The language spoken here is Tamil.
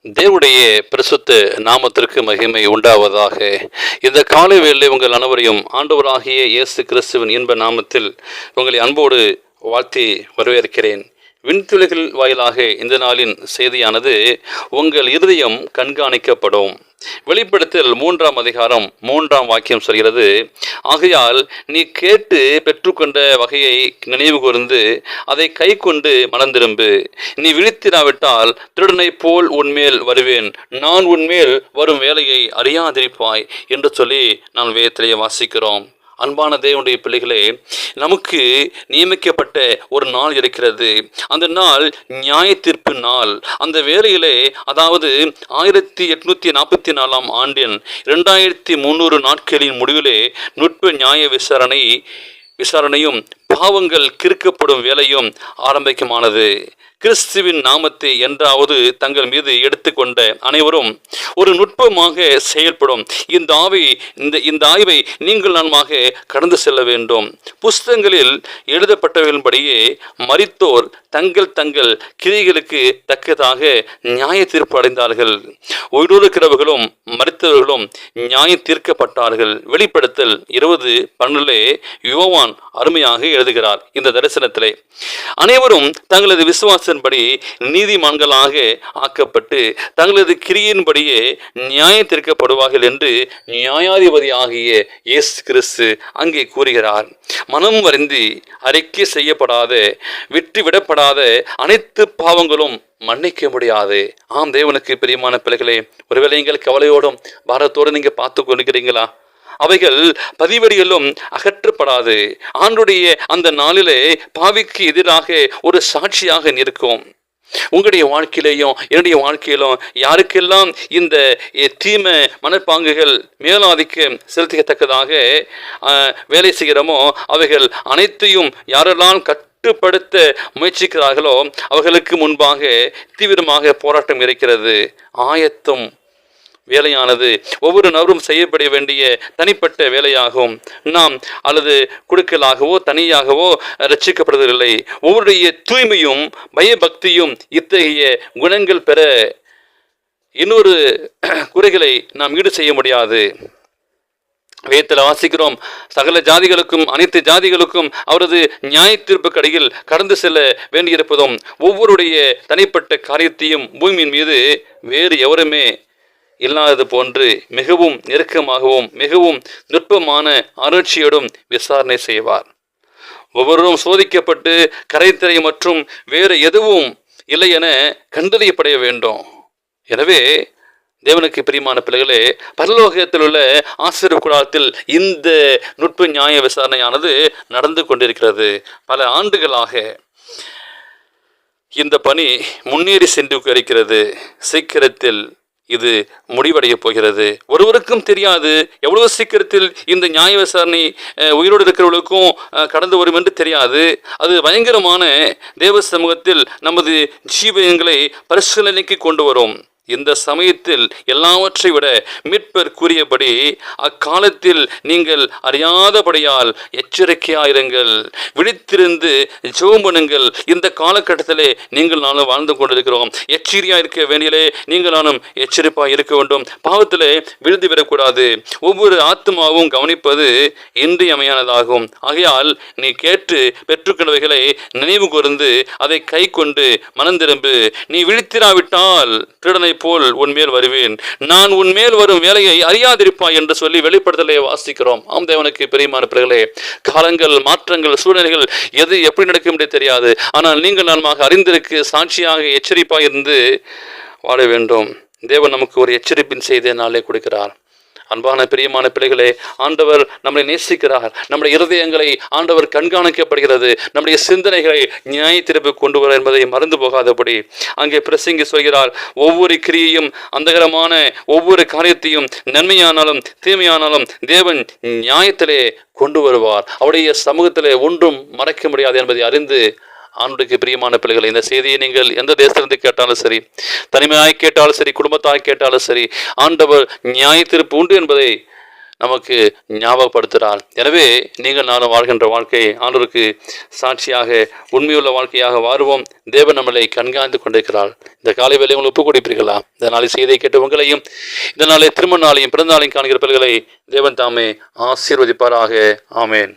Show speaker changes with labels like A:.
A: தேவனுடைய பரிசுத்த நாமத்திற்கு மகிமை உண்டாவதாக. இந்த காலை வேளையில் உங்கள் அனைவரையும் ஆண்டவராகிய இயேசு கிறிஸ்துவின் இன்ப நாமத்தில் உங்களை அன்போடு வாழ்த்தி வரவேற்கிறேன். விண்துளிகள் வாயிலாக இந்த நாளின் செய்தியானது உங்கள் இருதயம் கண்காணிக்கப்படும். வெளிப்படுத்தல் 3 3 சொல்கிறது, ஆகையால் நீ கேட்டு பெற்றுக்கொண்ட வகையை நினைவு கூர்ந்து அதை கை கொண்டு மனந்திரும்பு. நீ விழித்திராவிட்டால் திருடனை போல் உன்மேல் வருவேன், நான் உன்மேல் வரும் வேலையை அறியாதிருப்பாய் என்று சொல்லி நான் வேதத்திலே வாசிக்கிறோம். அன்பான தேவனுடைய பிள்ளைகளே, நமக்கு நியமிக்கப்பட்ட ஒரு நாள் இருக்கிறது. அந்த நாள் நியாய தீர்ப்பு நாள். அந்த வேளையிலே, அதாவது 1844 ஆண்டின் 2300 நாட்களின் முடிவிலே நுட்ப நியாய விசாரணையும் பாவங்கள் கிறுக்கப்படும் வேலையும் ஆரம்பிக்குமானது. கிறிஸ்துவின் நாமத்தை என்றாவது தங்கள் மீது எடுத்துக்கொண்ட அனைவரும் ஒரு நுட்பமாக செயல்படும் இந்த ஆய்வை நீங்கள் நான்மாக கடந்து செல்ல வேண்டும். புஸ்தகங்களில் எழுதப்பட்டவர்களின்படியே மரித்தோர் தங்கள் கிரியைகளுக்கு தக்கதாக நியாய தீர்ப்பு அடைந்தார்கள். உயிரிழக்கிறவர்களும் மரித்தவர்களும் நியாய தீர்க்கப்பட்டார்கள். வெளிப்படுத்தல் 20:12 யோவான் அருமையாக எழுதுகிறார். இந்த தரிசனத்திலே அனைவரும் தங்களது விசுவாசத்தின்படி நீதிமான்களாக ஆக்கப்பட்டு தங்களது கிரியின்படியே நியாய தீர்க்கப்படுவார்கள் என்று நியாயாதிபதியாகிய இயேசு கிறிஸ்து அங்கே கூறுகிறார். மனம் வருந்தி அறிக்கை செய்யப்படாத, விட்டுவிடப்படாத அனைத்து பாவங்களும் மன்னிக்க முடியாது. ஆம், தேவனுக்கு பிரியமான பிள்ளைகளே, ஒருவேளை நீங்கள் கவலையோடும் பாரத்தோடு நீங்க பார்த்து கொண்டிருக்கிறீங்களா? அவைகள் பதிவடிகளும் அகற்றப்படாது. ஆண்டுடைய அந்த நாளிலே பாவிக்கு எதிராக ஒரு சாட்சியாக நிற்கும். உங்களுடைய வாழ்க்கையிலையும் என்னுடைய வாழ்க்கையிலும் யாருக்கெல்லாம் இந்த தீமை மனப்பாங்குகள் மேலாதிக்கம் செலுத்தத்தக்கதாக வேலை செய்கிறோமோ அவைகள் அனைத்தையும் யாரெல்லாம் கட்டுப்படுத்த முயற்சிக்கிறார்களோ அவர்களுக்கு முன்பாக தீவிரமாக போராட்டம் இருக்கிறது. ஆயத்தம் வேலையானது ஒவ்வொரு நபரும் செய்யப்பட வேண்டிய தனிப்பட்ட வேலையாகும். நாம் அல்லது குழுக்களாகவோ தனியாகவோ ரட்சிக்கப்படுவதில்லை. ஒவ்வொருடைய தூய்மையும் பயபக்தியும் இத்தகைய குணங்கள் பெற இன்னொரு குறைகளை நாம் ஈடு செய்ய முடியாது. வேதத்தில் வாசிக்கிறோம், சகல ஜாதிகளுக்கும் அனைத்து ஜாதிகளுக்கும் அவரது நியாய தீர்ப்பு கடையில் கடந்து செல்ல வேண்டியிருப்பதும் ஒவ்வொருடைய தனிப்பட்ட காரியத்தையும் பூமியின் மீது வேறு எவருமே இல்லாதது போன்று மிகவும் நெருக்கமாகவும் மிகவும் நுட்பமான ஆராய்ச்சியோடும் விசாரணை செய்வார். ஒவ்வொருவரும் சோதிக்கப்பட்டு கரைத்திரை மற்றும் வேறு எதுவும் இல்லை என கண்டறியப்பட வேண்டும். எனவே தேவனுக்கு பிரியமான பிள்ளைகளே, பரலோகத்தில் உள்ள ஆசீர்வாத கூடாரத்தில் இந்த நுட்ப நியாய விசாரணையானது நடந்து கொண்டிருக்கிறது. பல ஆண்டுகளாக இந்த பணி முன்னேறி சென்று இருக்கிறது. சீக்கிரத்தில் இது முடிவடைய போகிறது. ஒருவருக்கும் தெரியாது எவ்வளவு சீக்கிரத்தில் இந்த நியாய விசாரணை உயிரோடு இருக்கிறவர்களுக்கும் கடந்து வரும் என்று தெரியாது. அது பயங்கரமான தேவ சமூகத்தில் நமது ஜீவங்களை பரிசீலனைக்கு கொண்டு வரும். இந்த சமயத்தில் எல்லாவற்றை விட மீட்பர் கூறியபடி அக்காலத்தில் நீங்கள் அறியாதபடியால் எச்சரிக்கையாயிருங்கள், விழித்திருந்து ஜெபம் பண்ணுங்கள். இந்த காலகட்டத்திலே நீங்கள் நானும் வாழ்ந்து கொண்டிருக்கிறோம். எச்சரிக்கையாக இருக்க வேண்டியலே நீங்கள் நானும் எச்சரிப்பாக இருக்க வேண்டும். பாவத்திலே விழுந்து விடக்கூடாது. ஒவ்வொரு ஆத்மாவும் கவனிப்பது இன்றியமையானதாகும். ஆகையால் நீ கேட்டு பெற்றுக்கொண்டவைகளை நினைவு கூர்ந்து அதை கை கொண்டு மனந்திரும்பு. நீ விழித்திராவிட்டால் திருடனை போல் உன்மேல் வருவேன், நான் உன்மேல் வரும் வேலையை அறியாதிருப்பாய் என்று சொல்லி வெளிப்படுத்தலை வாசிக்கிறோம். ஆம், தேவனுக்கு பிரியமான பிள்ளைகளே, காலங்கள், மாற்றங்கள், சூழ்நிலைகள் எது எப்படி நடக்கும் என்று தெரியாது. ஆனால் நீங்கள் நான்மாக அறிந்திருக்கு சாட்சியாக எச்சரிப்பாக இருந்து வாழ வேண்டும். தேவன் நமக்கு ஒரு எச்சரிப்பின் செய்தியை நாளே கொடுக்கிறார். அன்பான பிரியமான பிள்ளைகளே, ஆண்டவர் நம்மளை நேசிக்கிறார். நம்முடைய இருதயங்களை ஆண்டவர் கண்காணிக்கப்படுகிறது. நம்முடைய சிந்தனைகளை நியாய தீர்ப்பு கொண்டு வர என்பதை மறந்து போகாதபடி அங்கே பிரசங்கி சொல்கிறார், ஒவ்வொரு கிரியையும் அந்தகரமான ஒவ்வொரு காரியத்தையும் நன்மையானாலும் தீமையானாலும் தேவன் நியாயத்திலே கொண்டு வருவார். அவருடைய சமூகத்திலே ஒன்றும் மறைக்க முடியாது என்பதை அறிந்து ஆண்டுக்கு பிரியமான பிள்ளைகளை, இந்த செய்தியை நீங்கள் எந்த தேசத்திலிருந்து கேட்டாலும் சரி, தனிமையாய் கேட்டாலும் சரி, குடும்பத்தாய் கேட்டாலும் சரி, ஆண்டவர் நியாய தீர்ப்பு உண்டு என்பதை நமக்கு ஞாபகப்படுத்துகிறார். எனவே நீங்கள் நானும் வாழ்கின்ற வாழ்க்கை ஆண்டவருக்கு சாட்சியாக உண்மையுள்ள வாழ்க்கையாக வாருவோம். தேவன் நம்மளை கண்காணித்து கொண்டிருக்கிறார். இந்த காலை வேலை உங்களுக்கு ஒப்புக் கொடுப்பீர்களா? இந்த நாளை செய்தியை கேட்டு உங்களையும் இந்த நாளை திருமண நாளையும் பிறந்த நாளையும் காணுகிற பிள்ளைகளை தேவன் தாமே ஆசீர்வதிப்பாராக. ஆமேன்.